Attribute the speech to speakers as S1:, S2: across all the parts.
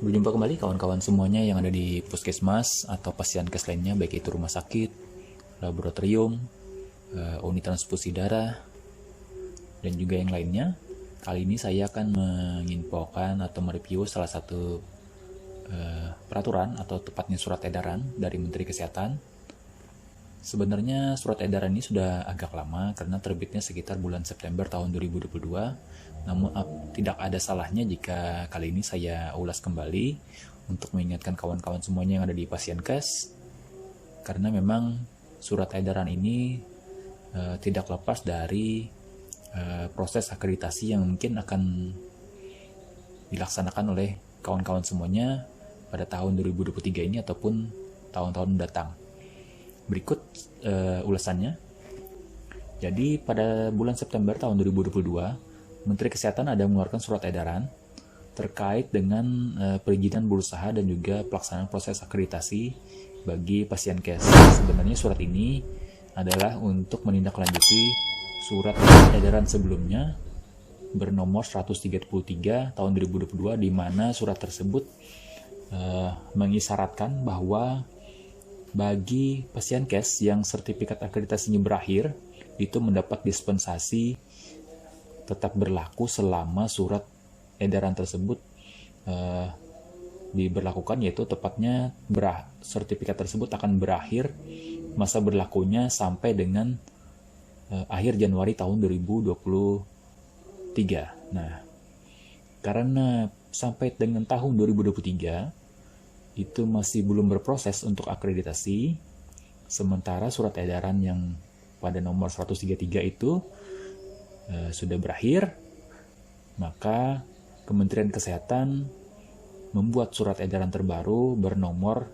S1: Berjumpa kembali kawan-kawan semuanya yang ada di puskesmas atau pasienkes lainnya, baik itu rumah sakit, laboratorium, unit transfusi darah, dan juga yang lainnya. Kali ini saya akan menginfokan atau mereview salah satu peraturan atau tepatnya surat edaran dari Menteri Kesehatan. Sebenarnya surat edaran ini sudah agak lama karena terbitnya sekitar bulan September tahun 2022. Namun tidak ada salahnya jika kali ini saya ulas kembali untuk mengingatkan kawan-kawan semuanya yang ada di pasienkes. Karena memang surat edaran ini tidak lepas dari proses akreditasi yang mungkin akan dilaksanakan oleh kawan-kawan semuanya pada tahun 2023 ini ataupun tahun-tahun mendatang. Berikut ulasannya. Jadi pada bulan September tahun 2022, Menteri Kesehatan ada mengeluarkan surat edaran terkait dengan perizinan berusaha dan juga pelaksanaan proses akreditasi bagi pasienkes. Sebenarnya surat ini adalah untuk menindaklanjuti surat edaran sebelumnya bernomor 133 tahun 2022, di mana surat tersebut mengisyaratkan bahwa bagi pasienkes yang sertifikat akreditasinya berakhir, itu mendapat dispensasi tetap berlaku selama surat edaran tersebut diberlakukan, yaitu tepatnya sertifikat tersebut akan berakhir masa berlakunya sampai dengan akhir Januari tahun 2023. Nah, karena sampai dengan tahun 2023 itu masih belum berproses untuk akreditasi, sementara surat edaran yang pada nomor 133 itu sudah berakhir, maka Kementerian Kesehatan membuat surat edaran terbaru bernomor,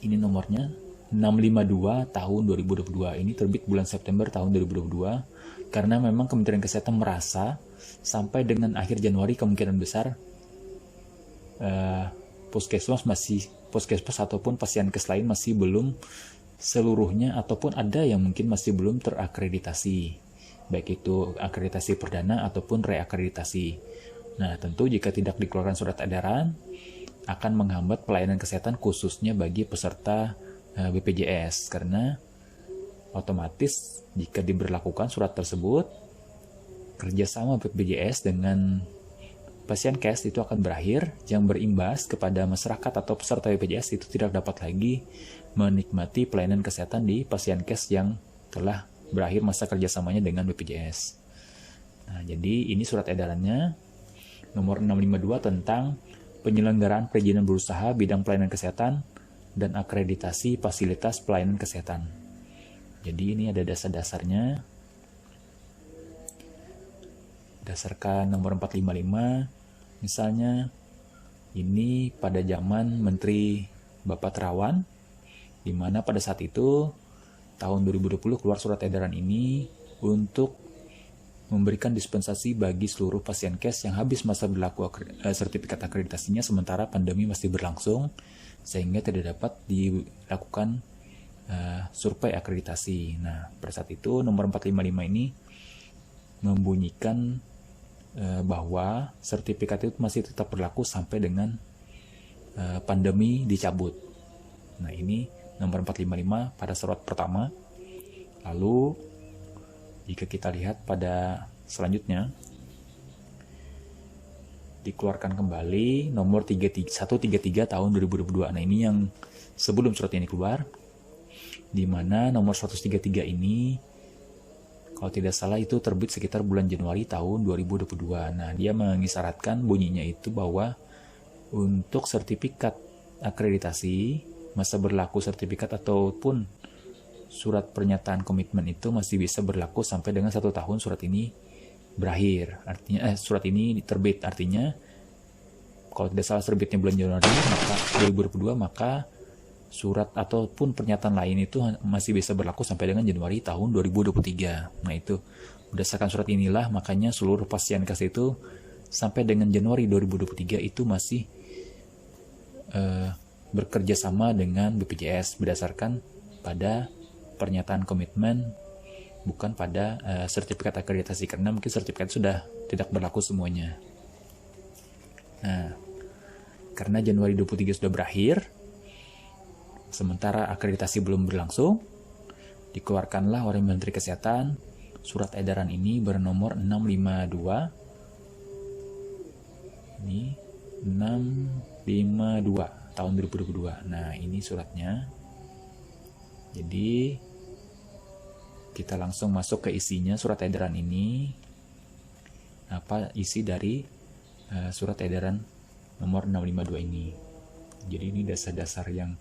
S1: ini nomornya 652 tahun 2022. Ini terbit bulan September tahun 2022 karena memang Kementerian Kesehatan merasa sampai dengan akhir Januari kemungkinan besar puskesmas ataupun pasienkes lain masih belum seluruhnya, ataupun ada yang mungkin masih belum terakreditasi, baik itu akreditasi perdana ataupun reakreditasi. Nah, tentu jika tidak dikeluarkan surat edaran akan menghambat pelayanan kesehatan khususnya bagi peserta BPJS, karena otomatis jika diberlakukan surat tersebut, kerjasama BPJS dengan pasienkes itu akan berakhir, yang berimbas kepada masyarakat atau peserta BPJS itu tidak dapat lagi menikmati pelayanan kesehatan di pasienkes yang telah berakhir masa kerjasamanya dengan BPJS. Nah, jadi ini surat edarannya nomor 652 tentang penyelenggaraan perizinan berusaha bidang pelayanan kesehatan dan akreditasi fasilitas pelayanan kesehatan. Jadi ini ada dasar-dasarnya. Berdasarkan nomor 455, misalnya ini pada zaman Menteri Bapak Terawan, di mana pada saat itu tahun 2020 keluar surat edaran ini untuk memberikan dispensasi bagi seluruh pasienkes yang habis masa berlaku sertifikat akreditasinya sementara pandemi masih berlangsung, sehingga tidak dapat dilakukan survei akreditasi. Nah, pada saat itu nomor 455 ini membunyikan bahwa sertifikat itu masih tetap berlaku sampai dengan pandemi dicabut. Nah, ini nomor 455 pada surat pertama. Lalu jika kita lihat pada selanjutnya, dikeluarkan kembali nomor 133 tahun 2022. Nah, ini yang sebelum surat ini keluar, di mana nomor 133 ini kalau tidak salah itu terbit sekitar bulan Januari tahun 2022. Nah, dia mengisyaratkan bunyinya itu bahwa untuk sertifikat akreditasi, masa berlaku sertifikat ataupun surat pernyataan komitmen itu masih bisa berlaku sampai dengan 1 tahun surat ini berakhir. Artinya surat ini terbit, artinya kalau tidak salah terbitnya bulan Januari maka 2022, maka surat ataupun pernyataan lain itu masih bisa berlaku sampai dengan Januari tahun 2023. Nah, itu berdasarkan surat inilah makanya seluruh pasienkes itu sampai dengan Januari 2023 itu masih bekerja sama dengan BPJS berdasarkan pada pernyataan komitmen, bukan pada sertifikat akreditasi, karena mungkin sertifikat sudah tidak berlaku semuanya. Nah, Karena Januari 23 sudah berakhir, sementara akreditasi belum berlangsung, dikeluarkanlah oleh Menteri Kesehatan surat edaran ini bernomor 652. Ini 652 tahun 2022. Nah, ini suratnya. Jadi kita langsung masuk ke isinya surat edaran ini. Apa isi dari surat edaran nomor 652 ini? Jadi ini dasar-dasar yang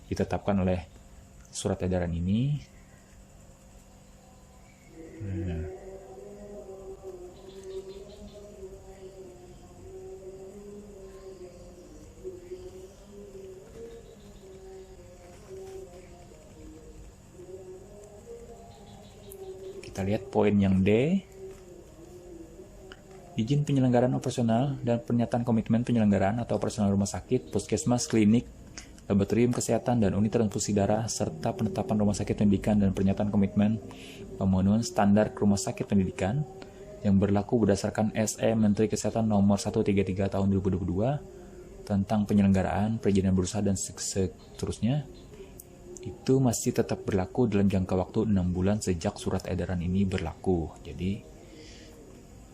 S1: ditetapkan oleh surat edaran ini. Kita lihat poin yang D. Izin penyelenggaraan operasional dan pernyataan komitmen penyelenggaraan atau operasional rumah sakit, puskesmas, klinik, laboratorium kesehatan, dan unit transfusi darah, serta penetapan rumah sakit pendidikan dan pernyataan komitmen pemenuhan standar rumah sakit pendidikan yang berlaku berdasarkan SE Menteri Kesehatan nomor 133 tahun 2022 tentang penyelenggaraan, perizinan berusaha, dan seterusnya, itu masih tetap berlaku dalam jangka waktu 6 bulan sejak surat edaran ini berlaku. Jadi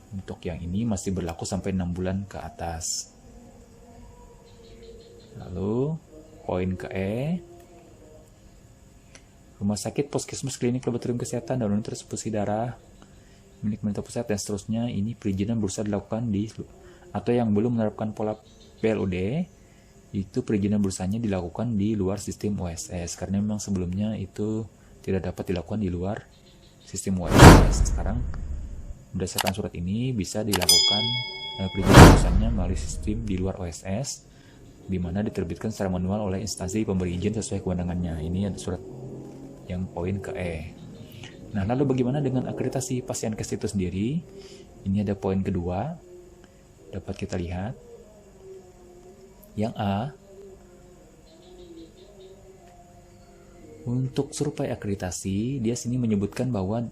S1: untuk yang ini masih berlaku sampai 6 bulan ke atas. Lalu poin ke E, rumah sakit, puskesmas, klinik, laboratorium kesehatan, dan unit transfusi darah milik pemerintah pusat dan seterusnya, ini perizinan berusaha dilakukan di atau yang belum menerapkan pola PLOD, itu perizinan berusahanya dilakukan di luar sistem OSS, karena memang sebelumnya itu tidak dapat dilakukan di luar sistem OSS. Sekarang berdasarkan surat ini bisa dilakukan perizinan berusahanya melalui sistem di luar OSS, di mana diterbitkan secara manual oleh instansi pemberi izin sesuai kewenangannya. Ini ada surat yang poin ke E. Nah, lalu bagaimana dengan akreditasi pasien kes itu sendiri? Ini ada poin kedua, dapat kita lihat. Yang A, untuk survei akreditasi, dia sini menyebutkan bahwa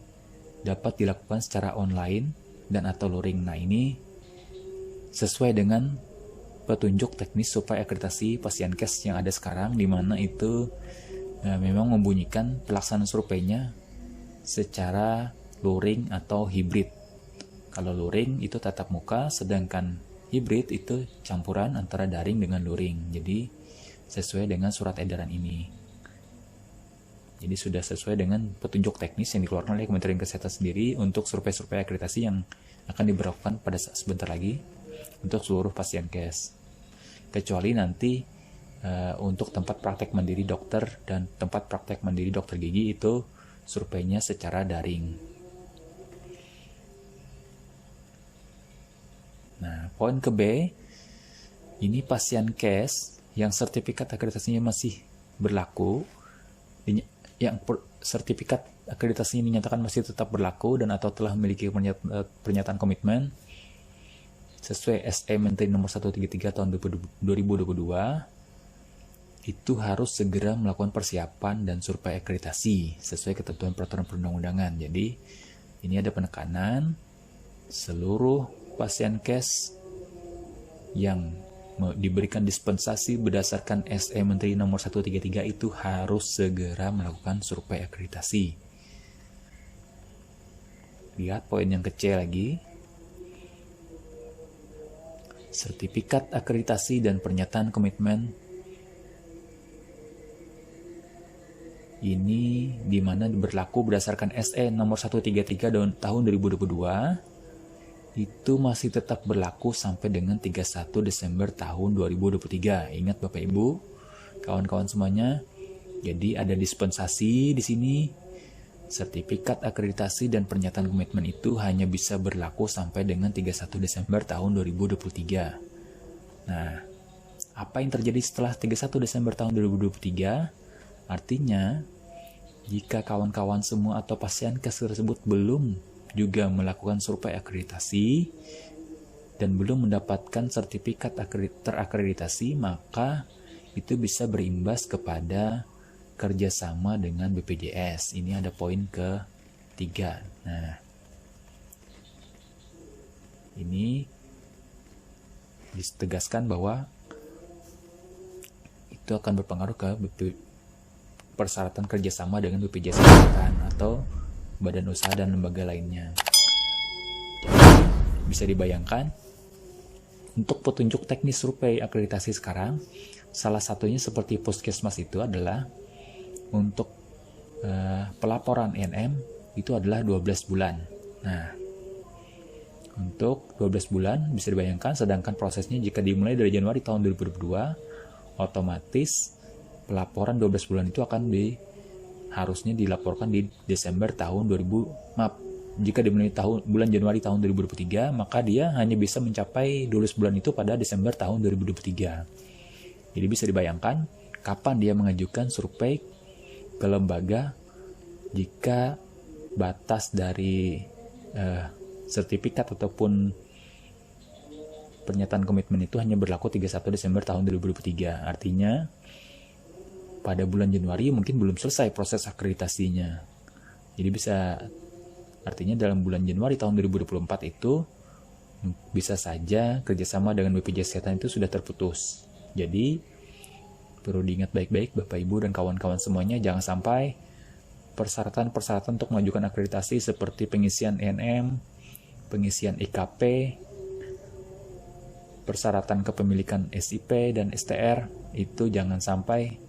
S1: dapat dilakukan secara online dan atau luring. Nah, ini sesuai dengan petunjuk teknis survei akreditasi pasien kes yang ada sekarang, di mana itu memang membunyikan pelaksanaan surveinya secara luring atau hibrid. Kalau luring itu tatap muka, sedangkan hibrid itu campuran antara daring dengan luring. Jadi sesuai dengan surat edaran ini. Jadi sudah sesuai dengan petunjuk teknis yang dikeluarkan oleh Kementerian Kesehatan sendiri untuk survei-survei akreditasi yang akan diberlakukan pada sebentar lagi untuk seluruh pasien kes. Kecuali nanti untuk tempat praktek mandiri dokter dan tempat praktek mandiri dokter gigi itu surveinya secara daring. Nah, poin ke B, ini pasien kes yang sertifikat akreditasinya masih berlaku, yang sertifikat akreditasinya dinyatakan masih tetap berlaku dan atau telah memiliki pernyataan komitmen sesuai SE Menteri nomor 133 tahun 2022, itu harus segera melakukan persiapan dan survei akreditasi sesuai ketentuan peraturan perundang-undangan. Jadi ini ada penekanan seluruh pasien kes yang diberikan dispensasi berdasarkan SE Menteri nomor 133 itu harus segera melakukan survei akreditasi. Lihat poin yang kecil lagi. Sertifikat akreditasi dan pernyataan komitmen ini di mana berlaku berdasarkan SE nomor 133 tahun 2022 itu masih tetap berlaku sampai dengan 31 Desember tahun 2023. Ingat Bapak Ibu, kawan-kawan semuanya. Jadi ada dispensasi di sini. Sertifikat akreditasi dan pernyataan komitmen itu hanya bisa berlaku sampai dengan 31 Desember tahun 2023. Nah, apa yang terjadi setelah 31 Desember tahun 2023? Artinya, jika kawan-kawan semua atau pasien kes tersebut belum juga melakukan survei akreditasi dan belum mendapatkan sertifikat terakreditasi, maka itu bisa berimbas kepada kerjasama dengan BPJS. Ini ada poin ke-3. Nah, ini ditegaskan bahwa itu akan berpengaruh ke persyaratan kerjasama dengan BPJS Kesehatan atau badan usaha dan lembaga lainnya. Jadi bisa dibayangkan untuk petunjuk teknis survei akreditasi sekarang, salah satunya seperti Puskesmas itu adalah untuk pelaporan ENM itu adalah 12 bulan. Nah, untuk 12 bulan bisa dibayangkan, sedangkan prosesnya jika dimulai dari Januari tahun 2022, otomatis pelaporan 12 bulan itu akan harusnya dilaporkan di Desember tahun 2000, maaf, jika dimulai bulan Januari tahun 2023, maka dia hanya bisa mencapai 12 bulan itu pada Desember tahun 2023. Jadi bisa dibayangkan kapan dia mengajukan survei ke lembaga jika batas dari sertifikat ataupun pernyataan komitmen itu hanya berlaku 31 Desember tahun 2023. Artinya pada bulan Januari mungkin belum selesai proses akreditasinya. Jadi artinya dalam bulan Januari tahun 2024 itu bisa saja kerjasama dengan BPJS Kesehatan itu sudah terputus. Jadi perlu diingat baik-baik Bapak Ibu dan kawan-kawan semuanya, jangan sampai persyaratan-persyaratan untuk mengajukan akreditasi seperti pengisian ENM, pengisian IKP, persyaratan kepemilikan SIP dan STR itu jangan sampai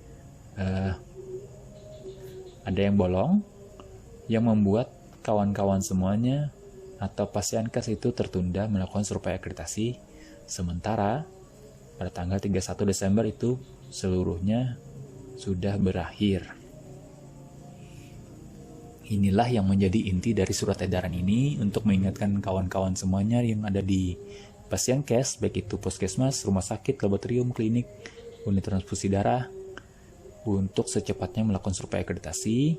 S1: ada yang bolong yang membuat kawan-kawan semuanya atau Pasienkes itu tertunda melakukan survei akreditasi, sementara pada tanggal 31 Desember itu seluruhnya sudah berakhir. Inilah yang menjadi inti dari surat edaran ini untuk mengingatkan kawan-kawan semuanya yang ada di Pasienkes, baik itu puskesmas, rumah sakit, laboratorium, klinik, unit transfusi darah, untuk secepatnya melakukan survei akreditasi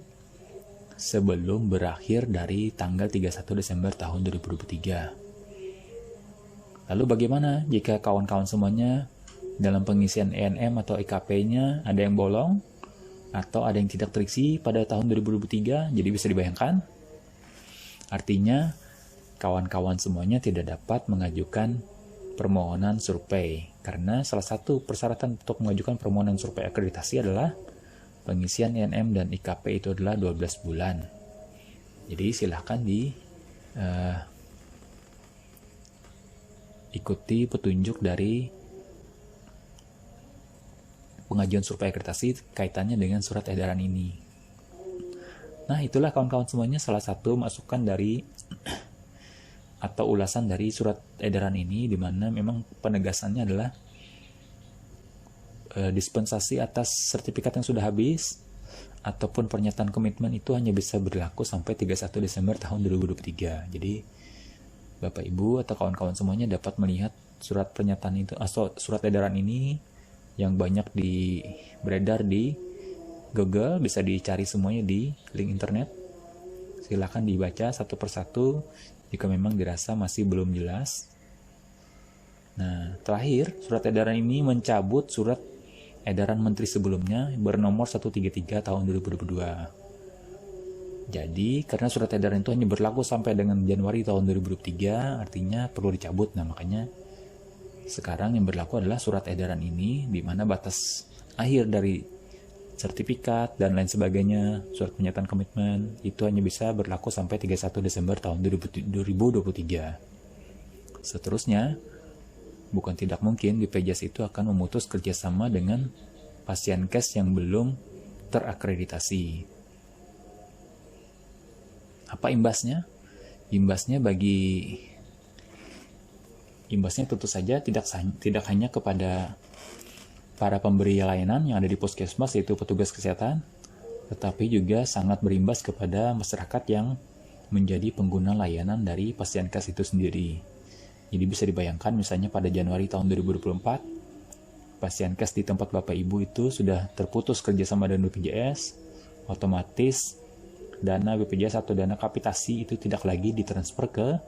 S1: sebelum berakhir dari tanggal 31 Desember tahun 2023. Lalu bagaimana jika kawan-kawan semuanya dalam pengisian ENM atau IKP-nya ada yang bolong atau ada yang tidak terisi pada tahun 2023? Jadi bisa dibayangkan, artinya kawan-kawan semuanya tidak dapat mengajukan permohonan survei, karena salah satu persyaratan untuk mengajukan permohonan survei akreditasi adalah pengisian ENM dan IKP itu adalah 12 bulan. Jadi silahkan ikuti petunjuk dari pengajuan survei akreditasi kaitannya dengan surat edaran ini. Nah, itulah kawan-kawan semuanya salah satu masukan dari atau ulasan dari surat edaran ini, di mana memang penegasannya adalah dispensasi atas sertifikat yang sudah habis ataupun pernyataan komitmen itu hanya bisa berlaku sampai 31 Desember tahun 2023. Jadi Bapak Ibu atau kawan-kawan semuanya dapat melihat surat pernyataan itu atau surat edaran ini yang banyak beredar di Google, bisa dicari semuanya di link internet. Silakan dibaca satu persatu jika memang dirasa masih belum jelas. Nah, terakhir, surat edaran ini mencabut surat edaran menteri sebelumnya bernomor 133 tahun 2022. Jadi, karena surat edaran itu hanya berlaku sampai dengan Januari tahun 2023, artinya perlu dicabut. Nah, makanya sekarang yang berlaku adalah surat edaran ini, di mana batas akhir dari sertifikat dan lain sebagainya, surat pernyataan komitmen, itu hanya bisa berlaku sampai 31 Desember tahun 2023. Seterusnya, bukan tidak mungkin BPJS itu akan memutus kerjasama dengan Pasienkes yang belum terakreditasi. Apa imbasnya? Imbasnya tentu saja tidak hanya kepada para pemberi layanan yang ada di puskesmas, yaitu petugas kesehatan, tetapi juga sangat berimbas kepada masyarakat yang menjadi pengguna layanan dari Pasienkes itu sendiri. Jadi bisa dibayangkan misalnya pada Januari tahun 2024, Pasienkes di tempat Bapak Ibu itu sudah terputus kerjasama dengan BPJS, otomatis dana BPJS atau dana kapitasi itu tidak lagi ditransfer ke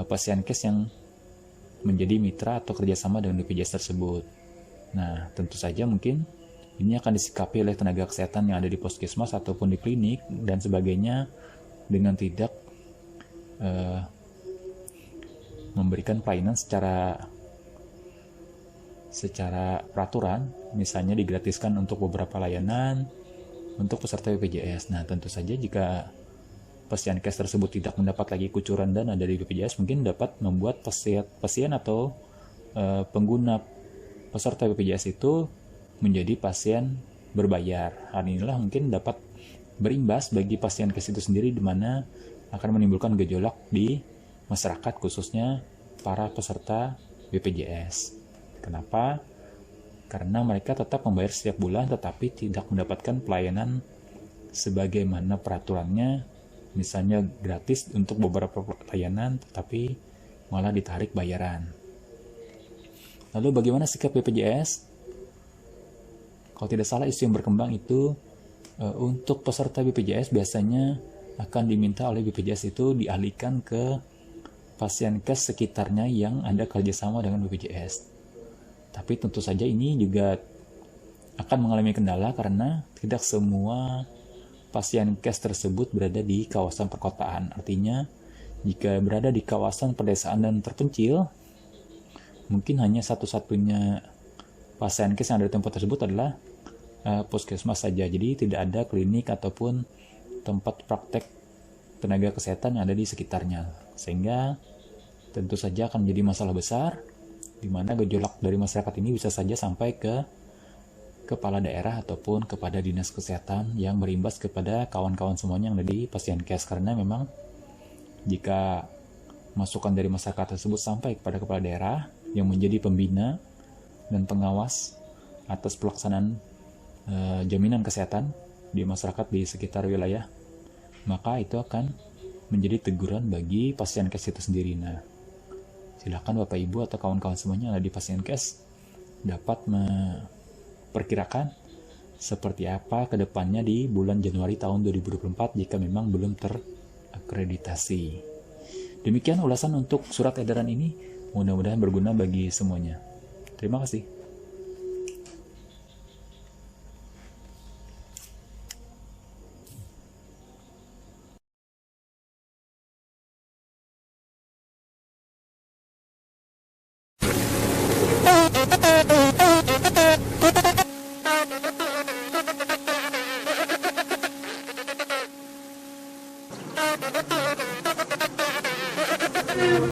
S1: Pasienkes yang menjadi mitra atau kerjasama dengan BPJS tersebut. Nah, tentu saja mungkin ini akan disikapi oleh tenaga kesehatan yang ada di puskesmas ataupun di klinik dan sebagainya dengan tidak memberikan pelayanan secara secara peraturan, misalnya digratiskan untuk beberapa layanan untuk peserta BPJS. Nah, tentu saja jika pasien cash tersebut tidak mendapat lagi kucuran dana dari BPJS, mungkin dapat membuat pasien atau pengguna peserta BPJS itu menjadi pasien berbayar. Hal inilah mungkin dapat berimbas bagi pasien cash itu sendiri, di mana akan menimbulkan gejolak di masyarakat, khususnya para peserta BPJS. Kenapa? Karena mereka tetap membayar setiap bulan tetapi tidak mendapatkan pelayanan sebagaimana peraturannya, misalnya gratis untuk beberapa layanan tetapi malah ditarik bayaran. Lalu bagaimana sikap BPJS? Kalau tidak salah isu yang berkembang itu untuk peserta BPJS biasanya akan diminta oleh BPJS itu dialihkan ke pasien cash sekitarnya yang ada kerjasama dengan BPJS. Tapi tentu saja ini juga akan mengalami kendala karena tidak semua pasien cash tersebut berada di kawasan perkotaan. Artinya, jika berada di kawasan pedesaan dan terpencil, mungkin hanya satu-satunya pasien cash yang ada di tempat tersebut adalah puskesmas saja. Jadi tidak ada klinik ataupun tempat praktek tenaga kesehatan yang ada di sekitarnya. Sehingga tentu saja akan menjadi masalah besar, di mana gejolak dari masyarakat ini bisa saja sampai ke kepala daerah ataupun kepada dinas kesehatan yang berimbas kepada kawan-kawan semuanya yang ada di pasien cash. Karena memang jika masukan dari masyarakat tersebut sampai kepada kepala daerah yang menjadi pembina dan pengawas atas pelaksanaan jaminan kesehatan di masyarakat di sekitar wilayah, maka itu akan menjadi teguran bagi pasien cash itu sendiri. Nah, silakan Bapak Ibu atau kawan-kawan semuanya yang ada di pasien cash dapat memperkirakan seperti apa ke depannya di bulan Januari tahun 2024 jika memang belum terakreditasi. Demikian ulasan untuk surat edaran ini, mudah-mudahan berguna bagi semuanya. Terima kasih.